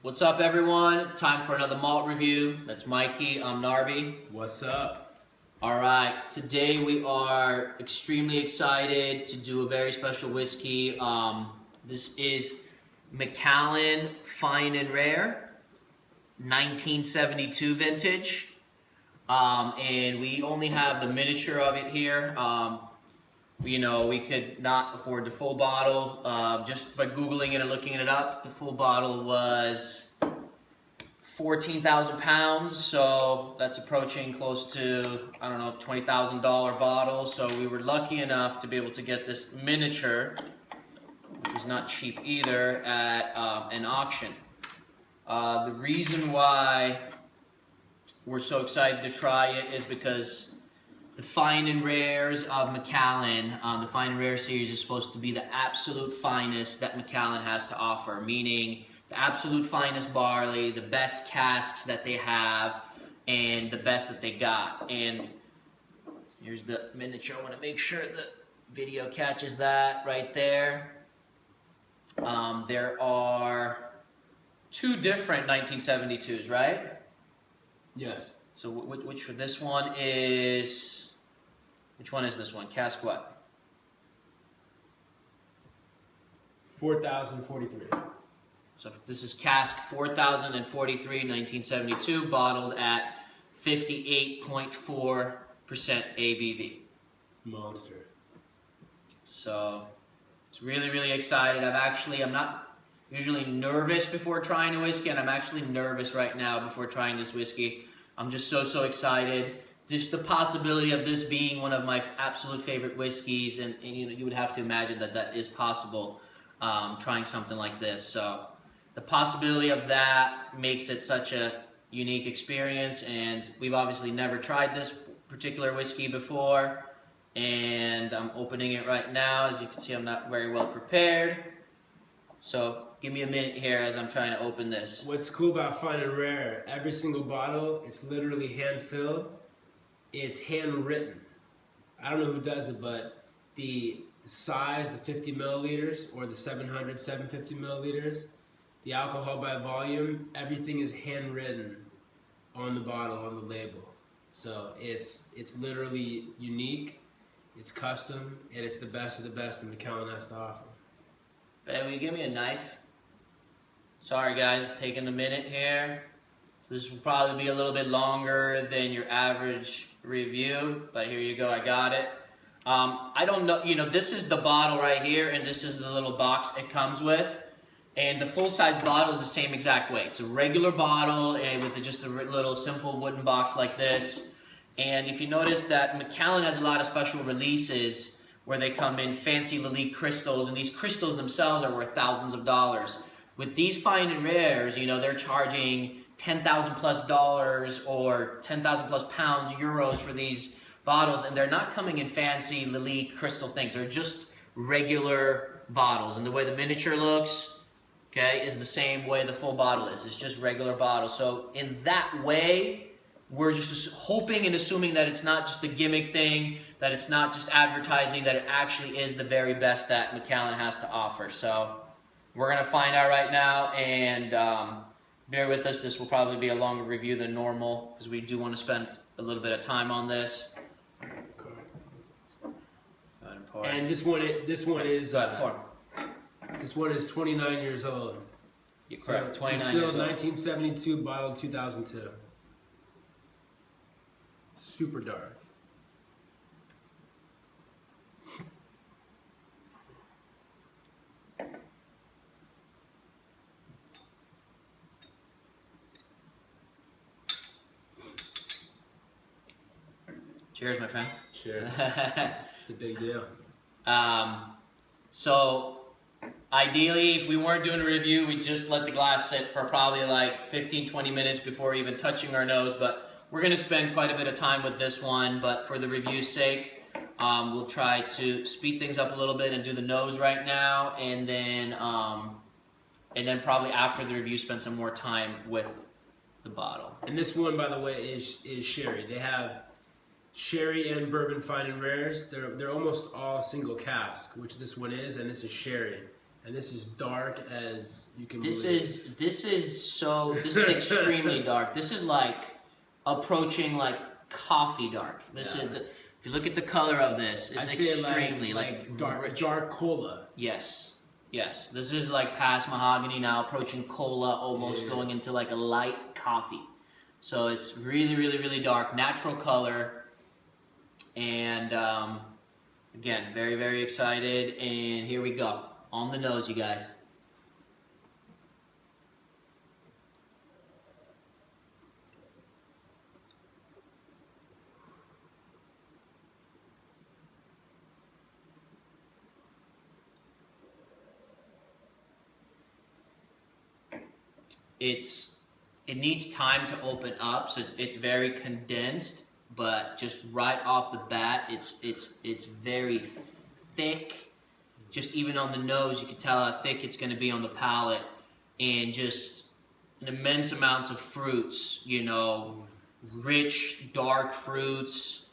What's up, everyone? Time for another malt review. That's Mikey. I'm Narby. What's up? All right, today we are extremely excited to do a very special whiskey. This is Macallan Fine and Rare, 1972 vintage. And we only have the miniature of it here. We could not afford the full bottle. Just by Googling it and looking it up, the full bottle was 14,000 pounds, so that's approaching close to, I don't know, $20,000 bottle. So we were lucky enough to be able to get this miniature, which was not cheap either, at an auction. The reason why we're so excited to try it is because the Fine and Rares of Macallan, the Fine and Rare series, is supposed to be the absolute finest that Macallan has to offer, meaning the absolute finest barley, the best casks that they have, and the best that they got. And here's the miniature. I want to make sure the video catches that right there. There are two different 1972s, right? Yes. So which this one is? Which one is this one? Cask what? 4,043. So this is Cask 4043, 1972, bottled at 58.4% ABV. Monster. So it's really excited. I'm not usually nervous before trying a whiskey, and I'm actually nervous right now before trying this whiskey. I'm just so excited. Just the possibility of this being one of my absolute favorite whiskeys, and you would have to imagine that is possible, trying something like this. So the possibility of that makes it such a unique experience, and we've obviously never tried this particular whiskey before, and I'm opening it right now. As you can see, I'm not very well prepared, so give me a minute here as I'm trying to open this. What's cool about Fine and Rare, every single bottle, it's literally hand-filled. It's handwritten. I don't know who does it, but the size, the 50 milliliters, or the 750 milliliters, the alcohol by volume, everything is handwritten on the bottle, on the label. So it's literally unique, it's custom, and it's the best of the best that Macallan has to offer. Babe, will you give me a knife? Sorry guys, taking a minute here. So this will probably be a little bit longer than your average review, but here you go, I got it. I don't know, this is the bottle right here, and this is the little box it comes with. And the full-size bottle is the same exact way. It's a regular bottle with just a little simple wooden box like this. And if you notice that Macallan has a lot of special releases where they come in fancy Lalique crystals, and these crystals themselves are worth thousands of dollars. With these Fine and Rares, they're charging $10,000 plus or 10,000 plus pounds, euros for these bottles, and they're not coming in fancy Lalique crystal things. They're just regular bottles, and the way the miniature looks, okay, is the same way the full bottle is. It's just regular bottle. So in that way, we're just hoping and assuming that it's not just a gimmick thing, that it's not just advertising, that it actually is the very best that Macallan has to offer. So we're going to find out right now, and bear with us. This will probably be a longer review than normal because we do want to spend a little bit of time on this. And this one is This one is 29 years old. You're correct. 29 Distilled years old. 1972, bottled 2002. Super dark. Cheers, my friend. Cheers. It's a big deal. So ideally, if we weren't doing a review, we'd just let the glass sit for probably like 15-20 minutes before even touching our nose, but we're going to spend quite a bit of time with this one. But for the review's sake, we'll try to speed things up a little bit and do the nose right now, and then probably after the review spend some more time with the bottle. And this one, by the way, is sherry. They have sherry and bourbon Fine and Rares. They're almost all single cask, which this one is, and this is sherry. And this is dark as you can This believe. is extremely dark. This is like approaching like coffee dark. This is if you look at the color of this, it's extremely like dark cola. Yes. Yes. This is like past mahogany now, approaching cola, almost going into like a light coffee. So it's really, really, really dark, natural color, and again, very, very excited. And here we go, on the nose, you guys. It needs time to open up, so it's very condensed, but just right off the bat, it's very thick. Just even on the nose, you can tell how thick it's going to be on the palate, and just an immense amounts of fruits. You know, rich, dark fruits.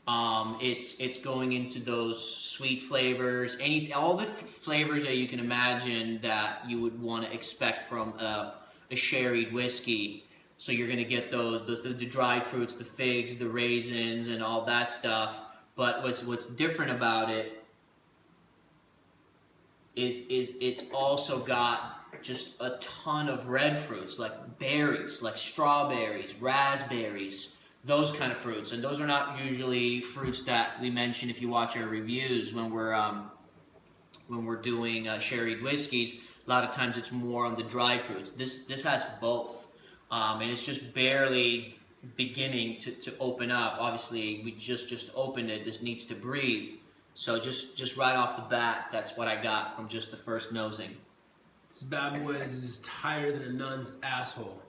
It's going into those sweet flavors, all the flavors that you can imagine that you would want to expect from a sherried whiskey. So you're going to get the dried fruits, the figs, the raisins, and all that stuff. But what's different about it is it's also got just a ton of red fruits, like berries, like strawberries, raspberries, those kind of fruits. And those are not usually fruits that we mention if you watch our reviews when we're doing sherried whiskeys. A lot of times it's more on the dried fruits. This has both, and it's just barely beginning to open up. Obviously, we just opened it. This needs to breathe. So just right off the bat, that's what I got from just the first nosing. This bad boy is tighter than a nun's asshole,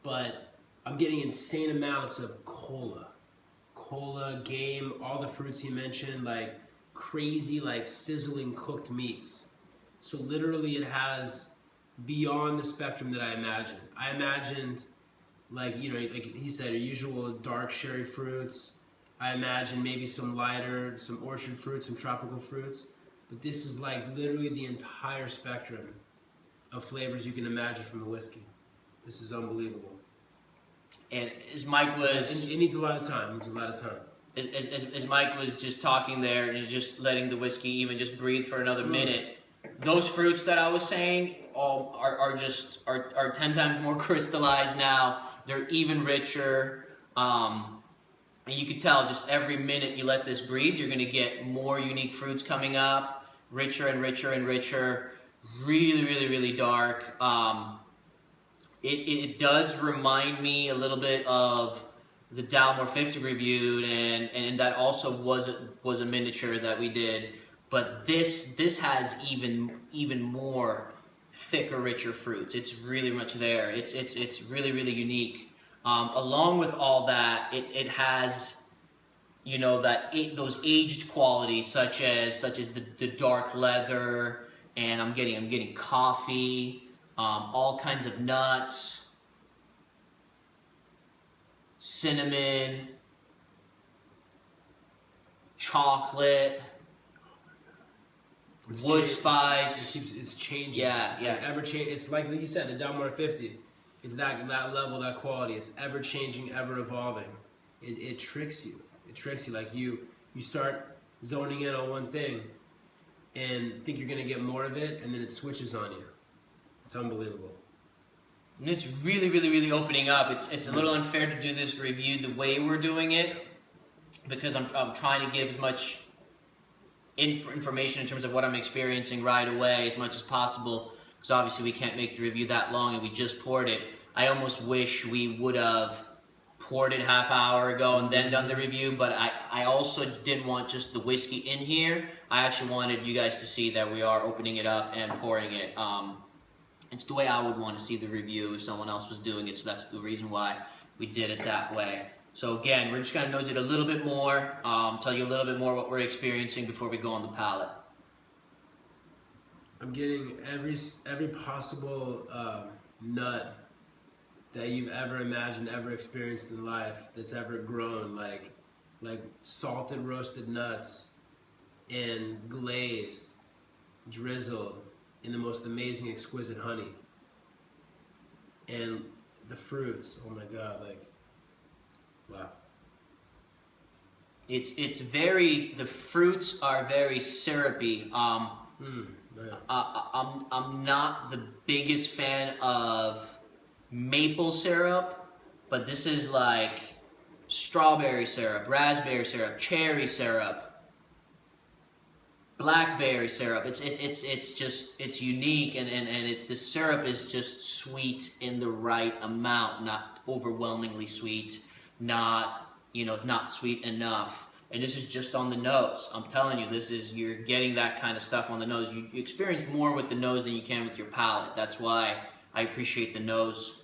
but I'm getting insane amounts of cola, game, all the fruits you mentioned, like crazy, like sizzling cooked meats. So literally it has beyond the spectrum that I imagined. I imagined, like, you know, like he said, usual dark sherry fruits. I imagined maybe some lighter, some orchard fruits, some tropical fruits. But this is like literally the entire spectrum of flavors you can imagine from the whiskey. This is unbelievable. And as Mike was... It needs a lot of time. As Mike was just talking there and just letting the whiskey even just breathe for another minute, those fruits that I was saying are 10 times more crystallized now. They're even richer. And you can tell just every minute you let this breathe, you're going to get more unique fruits coming up, richer and richer and richer. Really, really, really dark. It does remind me a little bit of the Dalmore 50 reviewed, and that also was a miniature that we did. But this has even more thicker, richer fruits. It's really much there. It's really, really unique. Along with all that, it has, you know, those aged qualities such as the dark leather, and I'm getting coffee, all kinds of nuts, cinnamon, chocolate, wood spice. It's changing. Yeah, it's like ever change. It's like you said, the Dalmore 50. It's that level, that quality. It's ever changing, ever evolving. It tricks you. It tricks you. Like you start zoning in on one thing and think you're gonna get more of it, and then it switches on you. It's unbelievable. And it's really, really, really opening up. It's a little unfair to do this review the way we're doing it, because I'm trying to give as much information in terms of what I'm experiencing right away as much as possible, because obviously we can't make the review that long and we just poured it. I almost wish we would have poured it half hour ago and then done the review, but I also didn't want just the whiskey in here. I actually wanted you guys to see that we are opening it up and pouring it. It's the way I would want to see the review if someone else was doing it, so that's the reason why we did it that way. So again, we're just going to nose it a little bit more, tell you a little bit more what we're experiencing before we go on the palate. I'm getting every possible nut that you've ever imagined, ever experienced in life, that's ever grown, like salted roasted nuts and glazed, drizzled, in the most amazing, exquisite honey. And the fruits, oh my God, like, wow. It's very, the fruits are very syrupy. I'm not the biggest fan of maple syrup, but this is like strawberry syrup, raspberry syrup, cherry syrup, blackberry syrup. It's unique, and the syrup is just sweet in the right amount, not overwhelmingly sweet, not not sweet enough. And this is just on the nose. I'm telling you, you're getting that kind of stuff on the nose. You experience more with the nose than you can with your palate. That's why I appreciate the nose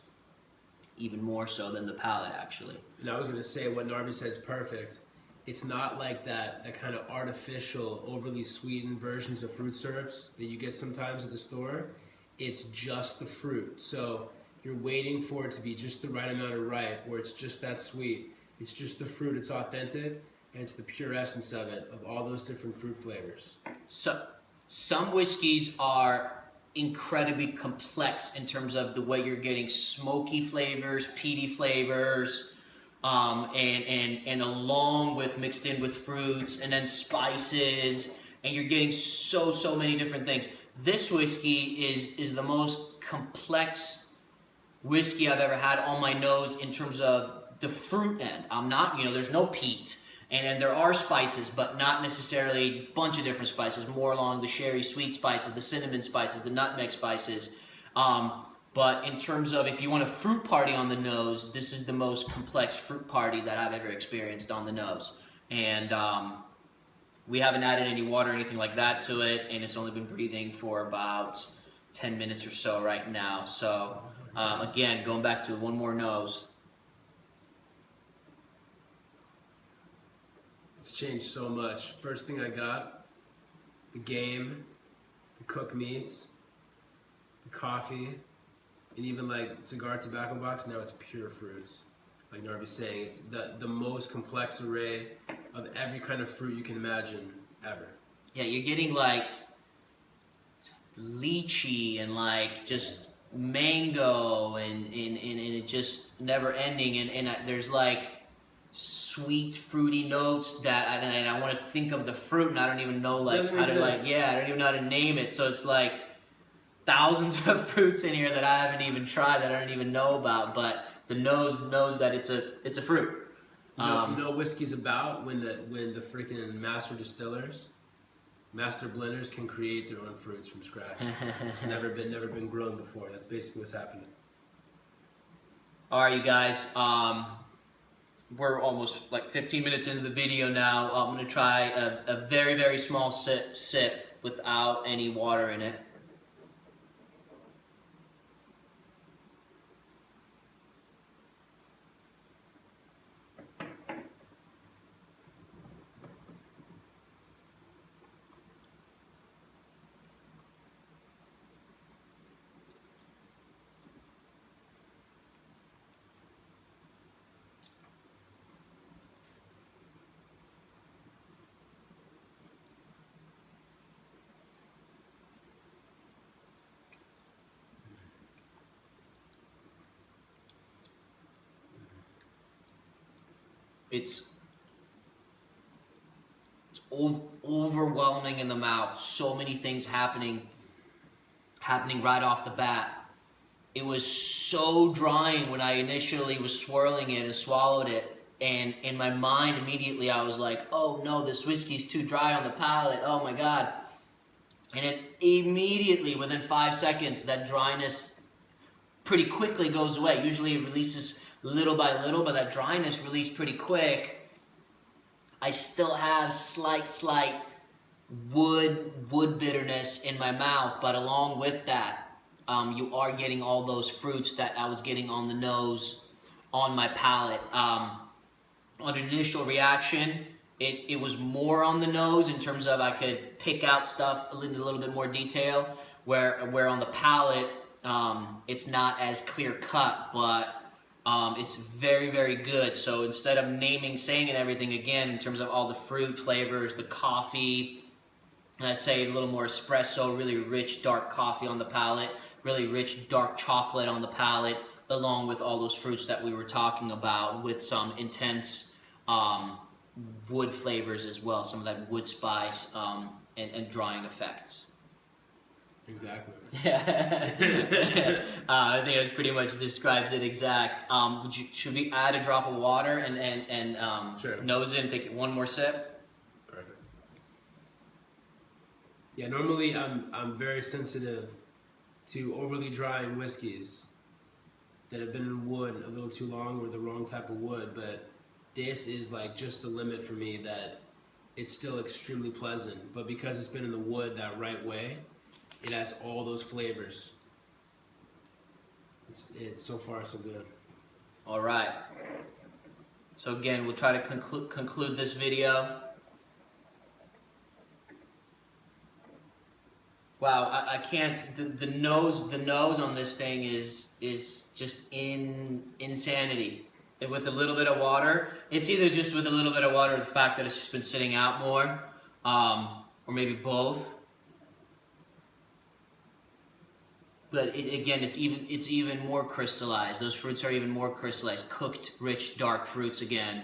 even more so than the palate, actually. And I was going to say, what Narby said is perfect. It's not like that kind of artificial, overly sweetened versions of fruit syrups that you get sometimes at the store. It's just the fruit. So you're waiting for it to be just the right amount of ripe, where it's just that sweet. It's just the fruit, it's authentic, and it's the pure essence of it, of all those different fruit flavors. So, some whiskeys are incredibly complex in terms of the way you're getting smoky flavors, peaty flavors, and along with mixed in with fruits, and then spices, and you're getting so many different things. This whiskey is the most complex whiskey I've ever had on my nose in terms of the fruit end. I'm not, there's no peat, and there are spices, but not necessarily a bunch of different spices, more along the sherry sweet spices, the cinnamon spices, the nutmeg spices. But in terms of if you want a fruit party on the nose, this is the most complex fruit party that I've ever experienced on the nose. And we haven't added any water or anything like that to it, and it's only been breathing for about 10 minutes or so right now. So again, going back to one more nose. It's changed so much. First thing I got, the game, the cooked meats, the coffee, and even like cigar tobacco box. Now it's pure fruits. Like Narby's saying, it's the most complex array of every kind of fruit you can imagine ever. Yeah, you're getting like lychee and like just mango and it just never ending, and there's like sweet fruity notes that I want to think of the fruit, and I don't even know like how to I don't even know how to name it. So it's like thousands of fruits in here that I haven't even tried, that I don't even know about, but the nose knows that it's a fruit. You know what whiskey's about? When the freaking master distillers, master blenders can create their own fruits from scratch. It's never been grown before. That's basically what's happening. All right, you guys. We're almost like 15 minutes into the video now. I'm going to try a very, very small sip without any water in it. It's overwhelming in the mouth. So many things happening right off the bat. It was so drying when I initially was swirling it and swallowed it, and in my mind immediately I was like, oh no, this whiskey's too dry on the palate, oh my god. And it immediately, within 5 seconds, that dryness pretty quickly goes away. Usually it releases little by little, but that dryness released pretty quick. I still have slight wood bitterness in my mouth, but along with that, you are getting all those fruits that I was getting on the nose, on my palate. On an initial reaction, it was more on the nose in terms of I could pick out stuff in a little bit more detail, where on the palate, it's not as clear cut, but it's very, very good. So instead of saying and everything again in terms of all the fruit flavors, the coffee, And I'd say a little more espresso, really rich dark coffee on the palate, really rich dark chocolate on the palate, along with all those fruits that we were talking about, with some intense wood flavors as well, some of that wood spice and drying effects. Exactly. I think it pretty much describes it exact. Should we add a drop of water and Sure. nose it and take one more sip? Perfect. Yeah, normally I'm very sensitive to overly drying whiskeys that have been in wood a little too long or the wrong type of wood, but this is like just the limit for me, that it's still extremely pleasant, but because it's been in the wood that right way, it has all those flavors. It's so far so good. All right. So again, we'll try to conclude this video. Wow, I can't. The nose on this thing is just insanity. And with a little bit of water, it's either just with a little bit of water, or the fact that it's just been sitting out more, or maybe both. But again, it's even more crystallized. Those fruits are even more crystallized. Cooked, rich, dark fruits again.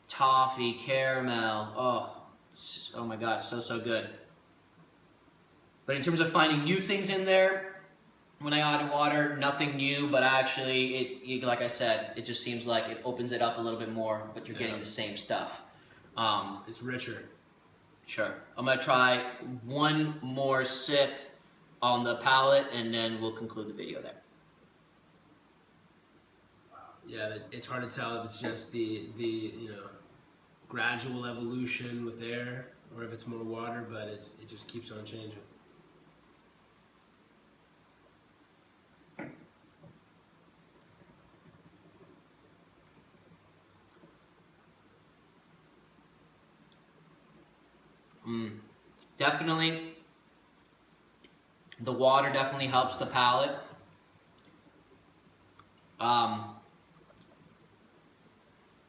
Toffee, caramel. Oh my God, so good. But in terms of finding new things in there, when I added water, nothing new. But actually, like I said, it just seems like it opens it up a little bit more. But you're getting the same stuff. It's richer. Sure. I'm gonna try one more sip on the palate, and then we'll conclude the video there. Yeah, it's hard to tell if it's just the gradual evolution with air, or if it's more water, but it just keeps on changing. Definitely. The water definitely helps the palate.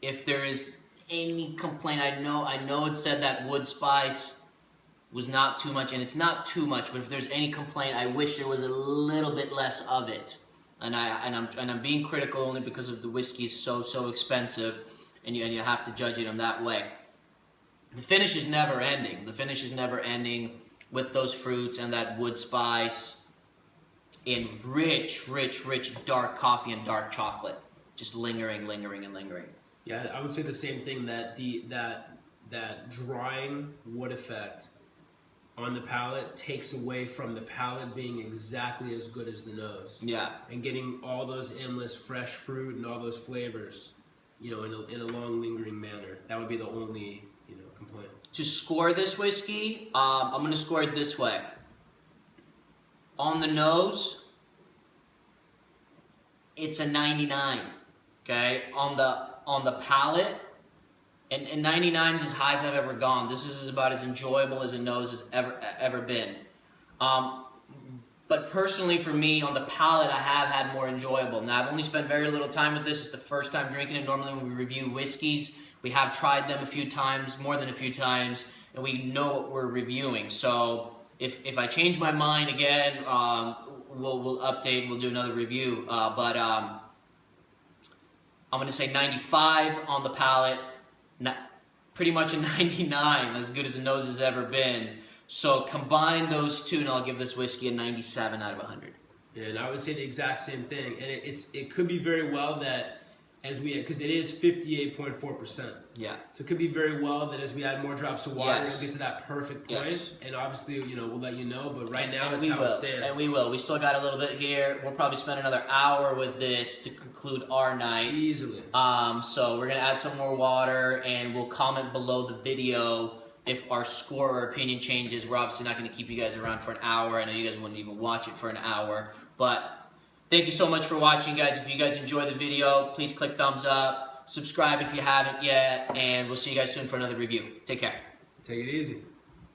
If there is any complaint, I know it said that wood spice was not too much, and it's not too much. But if there's any complaint, I wish there was a little bit less of it. And I'm being critical only because of the whiskey is so expensive, and you have to judge it in that way. The finish is never ending. The finish is never ending with those fruits and that wood spice in rich dark coffee and dark chocolate, just lingering. Yeah, I would say the same thing, that that drying wood effect on the palate takes away from the palate being exactly as good as the nose. Yeah. And getting all those endless fresh fruit and all those flavors, in a long lingering manner. That would be the only complaint. To score this whiskey, I'm going to score it this way. On the nose, it's a 99. Okay, on the palate, and 99 is as high as I've ever gone. This is about as enjoyable as a nose has ever been. But personally, for me, on the palate, I have had more enjoyable. Now, I've only spent very little time with this. It's the first time drinking it. Normally, when we review whiskeys, we have tried them a few times, more than a few times, and we know what we're reviewing. So if I change my mind again, we'll update. We'll do another review. But I'm going to say 95 on the palate, pretty much a 99, as good as the nose has ever been. So combine those two, and I'll give this whiskey a 97 out of 100. Yeah, and I would say the exact same thing. And it could be very well that because it is 58.4%. Yeah. So it could be very well that as we add more drops of water, Yes. it'll get to that perfect point. Yes. And obviously, we'll let you know. But right now, and it's we how will. it stands. And we will. We still got a little bit here. We'll probably spend another hour with this to conclude our night. Easily. So we're going to add some more water, and we'll comment below the video if our score or opinion changes. We're obviously not going to keep you guys around for an hour. I know you guys wouldn't even watch it for an hour. But thank you so much for watching, guys. If you guys enjoyed the video, please click thumbs up. Subscribe if you haven't yet, and we'll see you guys soon for another review. Take care. Take it easy.